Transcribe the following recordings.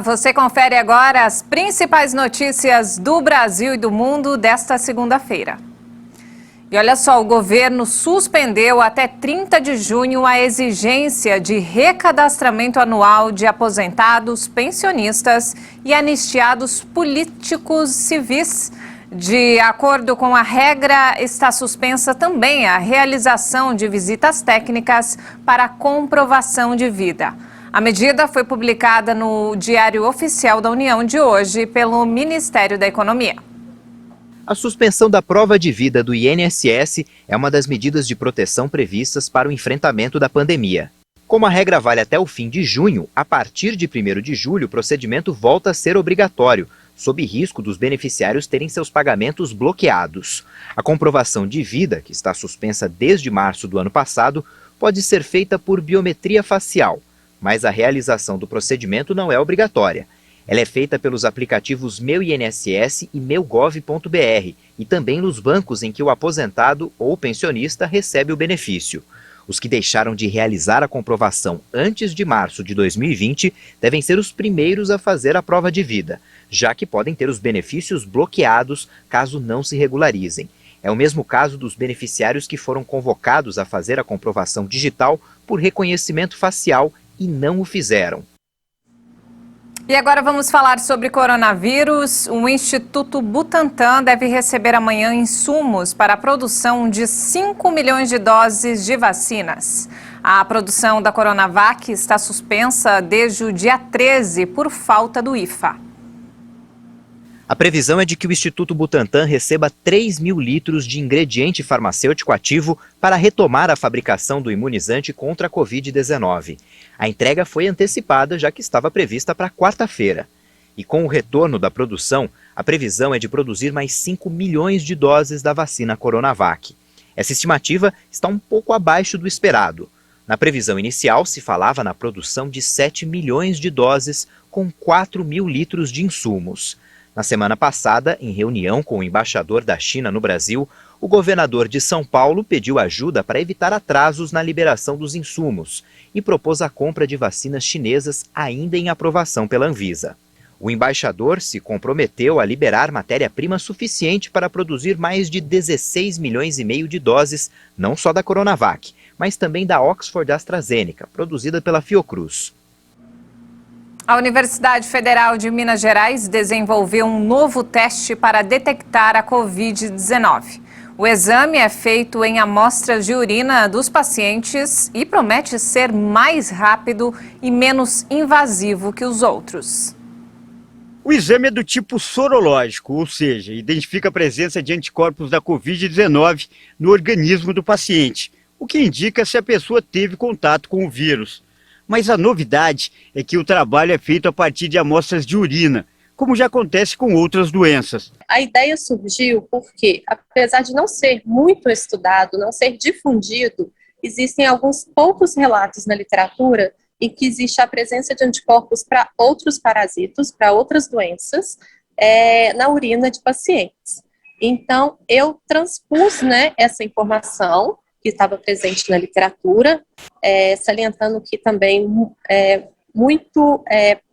você confere agora as principais notícias do Brasil e do mundo desta segunda-feira. E olha só, o governo suspendeu até 30 de junho a exigência de recadastramento anual de aposentados, pensionistas e anistiados políticos civis. De acordo com a regra, está suspensa também a realização de visitas técnicas para comprovação de vida. A medida foi publicada no Diário Oficial da União de hoje pelo Ministério da Economia. A suspensão da prova de vida do INSS é uma das medidas de proteção previstas para o enfrentamento da pandemia. Como a regra vale até o fim de junho, a partir de 1º de julho o procedimento volta a ser obrigatório, sob risco dos beneficiários terem seus pagamentos bloqueados. A comprovação de vida, que está suspensa desde março do ano passado, pode ser feita por biometria facial, mas a realização do procedimento não é obrigatória. Ela é feita pelos aplicativos Meu INSS e meugov.br e também nos bancos em que o aposentado ou pensionista recebe o benefício. Os que deixaram de realizar a comprovação antes de março de 2020 devem ser os primeiros a fazer a prova de vida, já que podem ter os benefícios bloqueados caso não se regularizem. É o mesmo caso dos beneficiários que foram convocados a fazer a comprovação digital por reconhecimento facial e não o fizeram. E agora vamos falar sobre coronavírus. O Instituto Butantan deve receber amanhã insumos para a produção de 5 milhões de doses de vacinas. A produção da Coronavac está suspensa desde o dia 13 por falta do IFA. A previsão é de que o Instituto Butantan receba 3 mil litros de ingrediente farmacêutico ativo para retomar a fabricação do imunizante contra a Covid-19. A entrega foi antecipada, já que estava prevista para quarta-feira. E com o retorno da produção, a previsão é de produzir mais 5 milhões de doses da vacina Coronavac. Essa estimativa está um pouco abaixo do esperado. Na previsão inicial, se falava na produção de 7 milhões de doses com 4 mil litros de insumos. Na semana passada, em reunião com o embaixador da China no Brasil, o governador de São Paulo pediu ajuda para evitar atrasos na liberação dos insumos e propôs a compra de vacinas chinesas ainda em aprovação pela Anvisa. O embaixador se comprometeu a liberar matéria-prima suficiente para produzir mais de 16 milhões e meio de doses, não só da Coronavac, mas também da Oxford AstraZeneca, produzida pela Fiocruz. A Universidade Federal de Minas Gerais desenvolveu um novo teste para detectar a Covid-19. O exame é feito em amostras de urina dos pacientes e promete ser mais rápido e menos invasivo que os outros. O exame é do tipo sorológico, ou seja, identifica a presença de anticorpos da Covid-19 no organismo do paciente, o que indica se a pessoa teve contato com o vírus. Mas a novidade é que o trabalho é feito a partir de amostras de urina, como já acontece com outras doenças. A ideia surgiu porque, apesar de não ser muito estudado, não ser difundido, existem alguns poucos relatos na literatura em que existe a presença de anticorpos para outros parasitos, para outras doenças, na urina de pacientes. Então, eu transpus, essa informação que estava presente na literatura, salientando que também é muito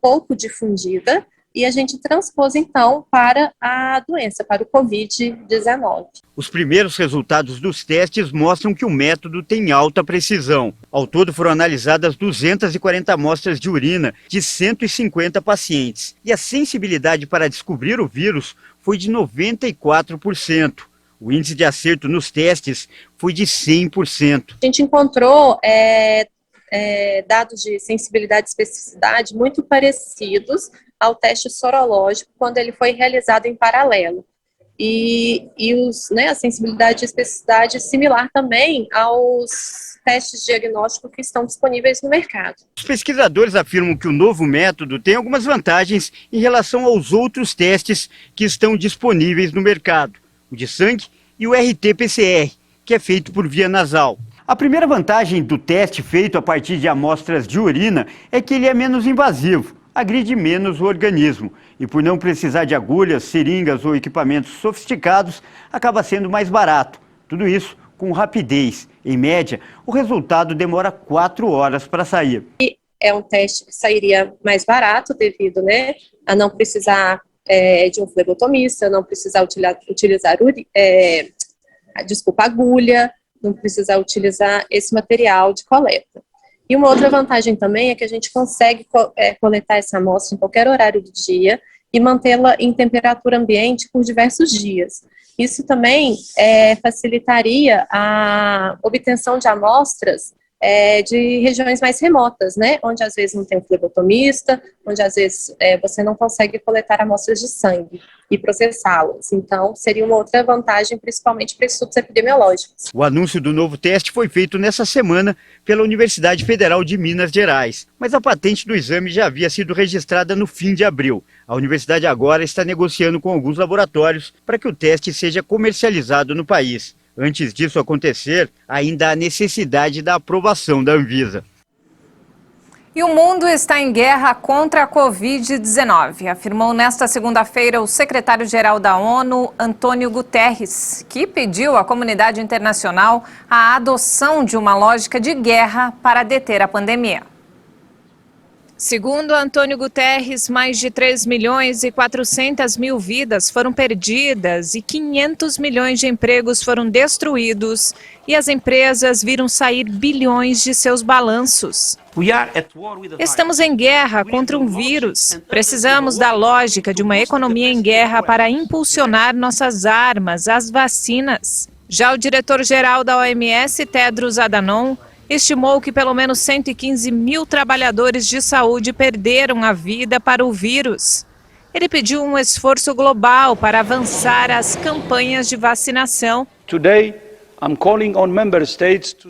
pouco difundida, e a gente transpôs, então, para a doença, para o Covid-19. Os primeiros resultados dos testes mostram que o método tem alta precisão. Ao todo foram analisadas 240 amostras de urina de 150 pacientes, e a sensibilidade para descobrir o vírus foi de 94%. O índice de acerto nos testes foi de 100%. A gente encontrou dados de sensibilidade e especificidade muito parecidos ao teste sorológico quando ele foi realizado em paralelo. E a sensibilidade e especificidade similar também aos testes diagnósticos que estão disponíveis no mercado. Os pesquisadores afirmam que o novo método tem algumas vantagens em relação aos outros testes que estão disponíveis no mercado. O de sangue e o RT-PCR, que é feito por via nasal. A primeira vantagem do teste feito a partir de amostras de urina é que ele é menos invasivo, agride menos o organismo e, por não precisar de agulhas, seringas ou equipamentos sofisticados, acaba sendo mais barato. Tudo isso com rapidez. Em média, o resultado demora 4 horas para sair. E é um teste que sairia mais barato devido, né, a não precisar de um flebotomista, não precisar utilizar agulha, não precisar utilizar esse material de coleta. E uma outra vantagem também é que a gente consegue coletar essa amostra em qualquer horário do dia e mantê-la em temperatura ambiente por diversos dias. Isso também facilitaria a obtenção de amostras de regiões mais remotas, né, onde às vezes não tem um flebotomista, onde às vezes você não consegue coletar amostras de sangue e processá-las. Então, seria uma outra vantagem, principalmente para estudos epidemiológicos. O anúncio do novo teste foi feito nessa semana pela Universidade Federal de Minas Gerais, mas a patente do exame já havia sido registrada no fim de abril. A universidade agora está negociando com alguns laboratórios para que o teste seja comercializado no país. Antes disso acontecer, ainda há necessidade da aprovação da Anvisa. E o mundo está em guerra contra a Covid-19, afirmou nesta segunda-feira o secretário-geral da ONU, Antônio Guterres, que pediu à comunidade internacional a adoção de uma lógica de guerra para deter a pandemia. Segundo Antônio Guterres, mais de 3.400.000 vidas foram perdidas e 500 milhões de empregos foram destruídos e as empresas viram sair bilhões de seus balanços. Estamos em guerra contra um vírus. Precisamos da lógica de uma economia em guerra para impulsionar nossas armas, as vacinas. Já o diretor-geral da OMS, Tedros Adhanom, estimou que pelo menos 115 mil trabalhadores de saúde perderam a vida para o vírus. Ele pediu um esforço global para avançar as campanhas de vacinação.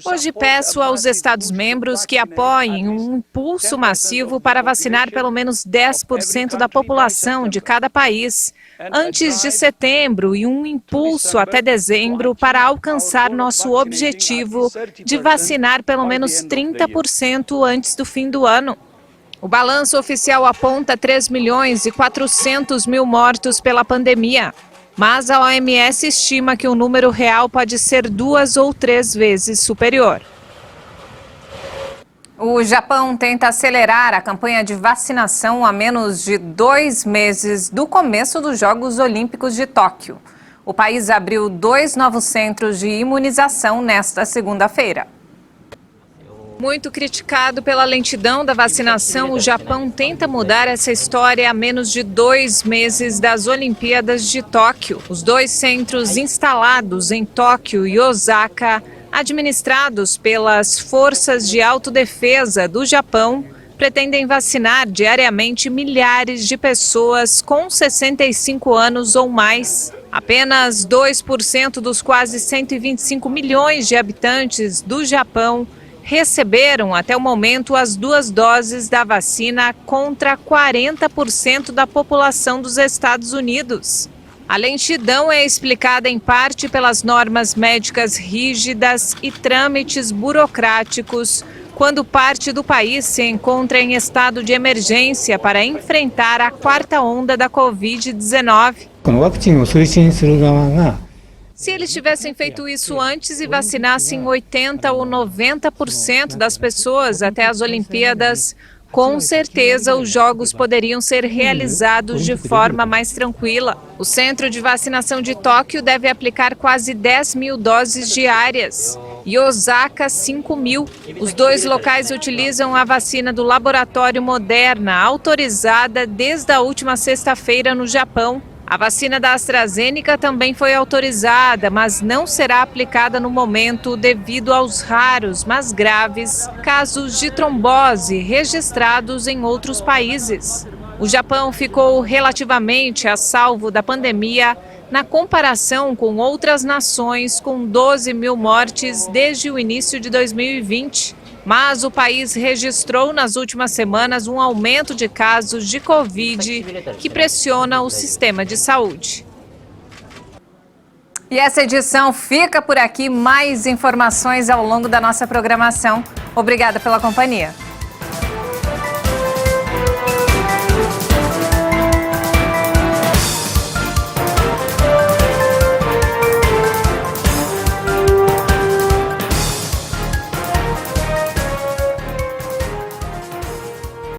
Hoje peço aos Estados-membros que apoiem um impulso massivo para vacinar pelo menos 10% da população de cada país antes de setembro e um impulso até dezembro para alcançar nosso objetivo de vacinar pelo menos 30% antes do fim do ano. O balanço oficial aponta 3.400.000 mortos pela pandemia. Mas a OMS estima que o número real pode ser 2 ou 3 vezes superior. O Japão tenta acelerar a campanha de vacinação a menos de 2 meses do começo dos Jogos Olímpicos de Tóquio. O país abriu 2 novos centros de imunização nesta segunda-feira. Muito criticado pela lentidão da vacinação, o Japão tenta mudar essa história a menos de 2 meses das Olimpíadas de Tóquio. Os 2 centros instalados em Tóquio e Osaka, administrados pelas Forças de Autodefesa do Japão, pretendem vacinar diariamente milhares de pessoas com 65 anos ou mais. Apenas 2% dos quase 125 milhões de habitantes do Japão receberam até o momento as 2 doses da vacina contra 40% da população dos Estados Unidos. A lentidão é explicada em parte pelas normas médicas rígidas e trâmites burocráticos, quando parte do país se encontra em estado de emergência para enfrentar a 4ª onda da Covid-19. Se eles tivessem feito isso antes e vacinassem 80% ou 90% das pessoas até as Olimpíadas, com certeza os jogos poderiam ser realizados de forma mais tranquila. O centro de vacinação de Tóquio deve aplicar quase 10.000 doses diárias e Osaka 5.000. Os 2 locais utilizam a vacina do laboratório Moderna, autorizada desde a última sexta-feira no Japão. A vacina da AstraZeneca também foi autorizada, mas não será aplicada no momento devido aos raros, mas graves, casos de trombose registrados em outros países. O Japão ficou relativamente a salvo da pandemia na comparação com outras nações com 12.000 mortes desde o início de 2020. Mas o país registrou nas últimas semanas um aumento de casos de Covid que pressiona o sistema de saúde. E essa edição fica por aqui. Mais informações ao longo da nossa programação. Obrigada pela companhia.